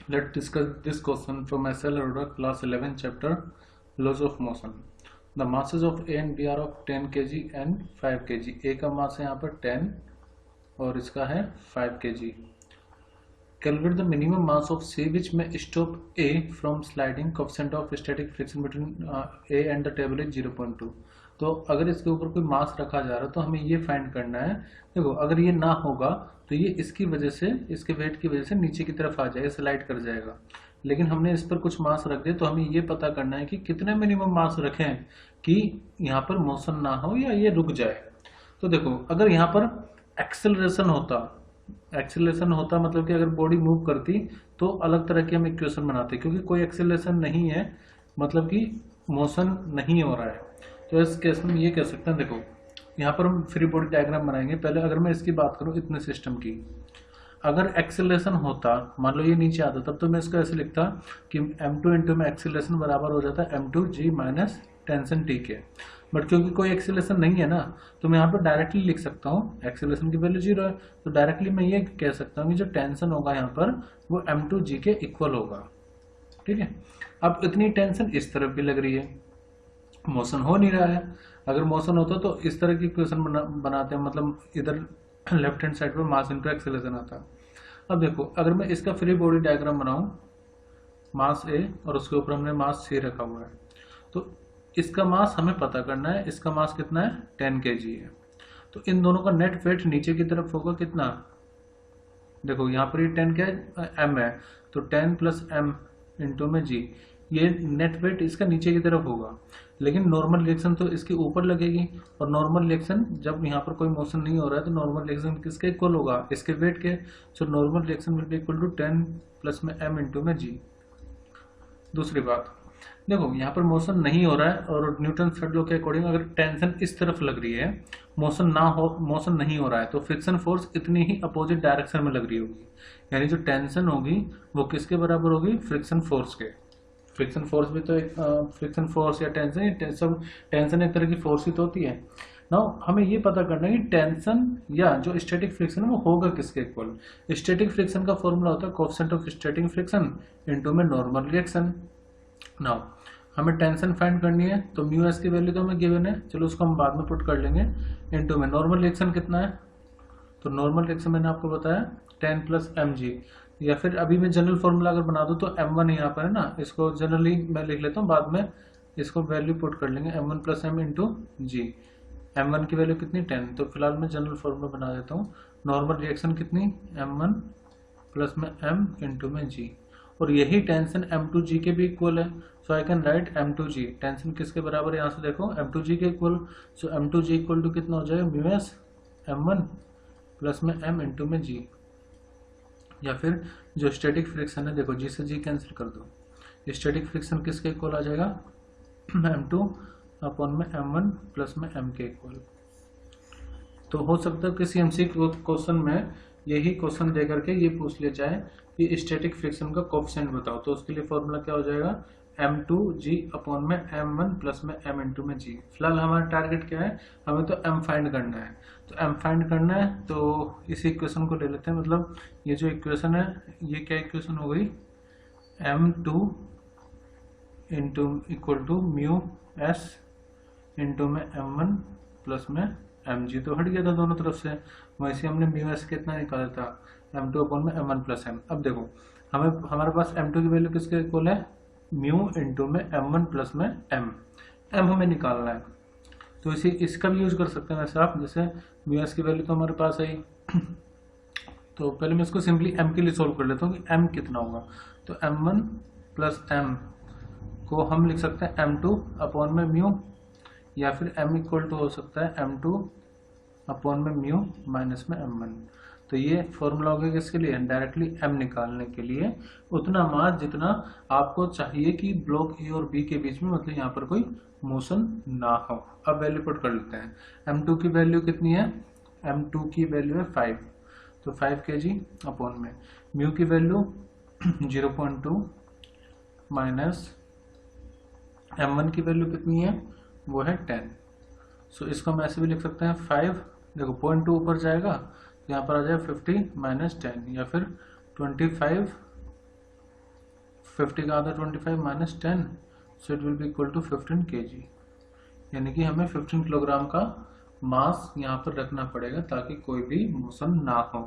Let's discuss this question from SL Arora, class 11, chapter Laws of Motion. The masses of A and B are of 10 kg and 5 kg. A का मास है यहाँ पर 10 और इसका है 5 kg. Calculate the minimum mass of C which may stop A from sliding. Coefficient of static friction between A and the table is 0.2. तो अगर इसके ऊपर कोई मास रखा जा रहा है तो हमें ये फाइंड करना है. देखो अगर ये ना होगा तो ये इसकी वजह से, इसके वेट की वजह से नीचे की तरफ आ जाएगा, स्लाइड कर जाएगा. लेकिन हमने इस पर कुछ मास रख दिया तो हमें ये पता करना है कि कितने मिनिमम मास रखें कि यहाँ पर मोशन ना हो या ये रुक जाए. तो देखो अगर यहाँ पर एक्सेलरेशन होता मतलब कि अगर बॉडी मूव करती तो अलग तरह की हम इक्वेशन बनाते, क्योंकि कोई एक्सेलरेशन नहीं है मतलब कि मोशन नहीं हो रहा है. तो इस केस में ये कह सकते हैं, देखो यहाँ पर हम फ्री बॉडी डायग्राम बनाएंगे. पहले अगर मैं इसकी बात करूँ इतने सिस्टम की, अगर एक्सेलरेशन होता, मान लो ये नीचे आता, तब तो मैं इसको ऐसे लिखता कि m2 इंटू में एक्सेलरेशन बराबर हो जाता है m2g माइनस टेंशन t के. बट क्योंकि कोई एक्सेलरेशन नहीं है ना तो मैं यहाँ पर डायरेक्टली लिख सकता हूँ, एक्सेलरेशन की वैल्यू 0 है तो डायरेक्टली मैं ये कह सकता हूँ कि जो टेंशन होगा यहाँ पर वो m2g के इक्वल होगा. ठीक है. अब इतनी टेंशन इस तरफ भी लग रही है, मोशन हो नहीं रहा है. अगर मोशन होता तो इस तरह की इक्वेशन बनाते हैं, मतलब इधर लेफ्ट हैंड साइड पर मास इनटू एक्सेलरेशन आता. अब देखो अगर मैं इसका फ्री बॉडी डायग्राम बनाऊं, मास ए और उसके ऊपर हमने मास सी रखा हुआ है, तो इसका मास हमें पता करना है. इसका मास कितना है 10 kg है. तो इन दोनों का नेट वेट नीचे की तरफ होगा कितना, देखो यहाँ पर ये 10 क्या है m है, तो 10 प्लस m इंटू में g, ये नेट वेट इसका नीचे की तरफ होगा. लेकिन नॉर्मल रिएक्शन तो इसके ऊपर लगेगी, और नॉर्मल रिएक्शन जब यहाँ पर कोई मोशन नहीं हो रहा है तो नॉर्मल रिएक्शन किसके इक्वल होगा, इसके वेट के. So normal reaction will be equal to 10 plus में m इंटू में g. दूसरी बात, देखो यहाँ पर मोशन नहीं हो रहा है और न्यूटन थर्ड लॉ के अकॉर्डिंग अगर टेंशन इस तरफ लग रही है, मोशन नहीं हो रहा है, तो फ्रिक्शन फोर्स इतनी ही अपोजिट डायरेक्शन में लग रही होगी. यानी जो टेंशन होगी वो किसके बराबर होगी, फ्रिक्शन फोर्स के. फ्रिक्शन फोर्स भी तो एक फ्रिक्शन फोर्स या टेंशन, सब टेंशन एक तरह की फोर्स ही तो होती है. नाउ हमें ये पता करना है कि टेंशन या जो स्टैटिक फ्रिक्शन है वो होगा किसके इक्वल. स्टैटिक फ्रिक्शन का फॉर्मूला होता है coefficient of static friction into में नॉर्मल रिएक्शन. नाउ हमें टेंशन फाइंड करनी है तो म्यू एस की वैल्यू तो हमें गिवन है, चलो उसको हम बाद में पुट कर लेंगे. इनटू में नॉर्मल रिएक्शन कितना है, तो नॉर्मल रिएक्शन मैंने आपको बताया 10 प्लस एम जी, या फिर अभी मैं जनरल फॉर्मूला अगर बना दूं तो m1 यहाँ पर है ना, इसको जनरली मैं लिख लेता हूँ, बाद में इसको वैल्यू पुट कर लेंगे m1 प्लस m इंटू जी. m1 की वैल्यू कितनी 10, तो फिलहाल मैं जनरल फॉर्मूला बना देता हूँ. नॉर्मल रिएक्शन कितनी m1 प्लस में m इंटू में g, और यही टेंशन m2g के भी इक्वल है. So I can write m2g, tension किसके बराबर है यहाँ से देखो m2g के equal. So m2g equal to कितना हो जाएगा, म्यू एस m1 प्लस में m इंटू में g. या फिर जो स्टैटिक फ्रिक्शन है, देखो जी से जी कैंसिल कर दो, स्टैटिक फ्रिक्शन किसके इक्वल आ जाएगा m2 अपॉन में m1 प्लस में m के इक्वल. तो हो सकता है किसी एमसी क्वेश्चन में यही क्वेश्चन दे करके ये पूछ लिया जाए कि स्टैटिक फ्रिक्शन का कोएफिशिएंट बताओ, तो उसके लिए फॉर्मूला क्या हो जाएगा m2g अपॉन में m1 प्लस में m इंटू में g. फिलहाल हमारा टारगेट क्या है, हमें तो m फाइंड करना है. तो m फाइंड करना है तो इसी इक्वेशन को ले लेते हैं, मतलब ये जो इक्वेशन है ये क्या इक्वेशन हो गई, m2 into equal to mu S into में m1 प्लस में mg. तो हट गया था दोनों तरफ से, वैसे हमने म्यू एस कितना निकाला था m2 अपॉन में m1 प्लस m. अब देखो हमारे पास m2 की वैल्यू किसके इक्वल है, म्यू इंटू में m1 प्लस में m हमें निकालना है. तो इसी इसका भी यूज कर सकते हैं वैसे आप, जैसे म्यू एस की वैल्यू तो हमारे पास आई तो पहले मैं इसको सिंपली m के लिए सोल्व कर लेता हूँ कि m कितना होगा. तो m1 प्लस m को हम लिख सकते हैं m2 अपॉन में म्यू, या फिर m इक्वल टू हो सकता है m2 अपॉन में म्यू माइनस में m1. तो ये फॉर्मूला हो गया किसके लिए, डायरेक्टली m निकालने के लिए उतना मास जितना आपको चाहिए कि ब्लॉक ए और बी के बीच में, मतलब यहाँ पर कोई मोशन ना हो. अब वैल्यू पुट कर लेते हैं. m2 की वैल्यू कितनी है, m2 की वैल्यू है 5, तो 5 kg अपॉन में म्यू की वैल्यू 0.2 माइनस m1 की वैल्यू कितनी है, वो है 10. सो इसको हम ऐसे भी लिख सकते हैं 5, देखो 0.2 ऊपर जाएगा तो यहाँ पर आ जाएगा 50 माइनस 10, या फिर 25 50 का आधा 25 minus 10, so it will be equal to 15 kg। यानी कि हमें 15 किलोग्राम का मास यहाँ पर रखना पड़ेगा ताकि कोई भी मोशन ना हो।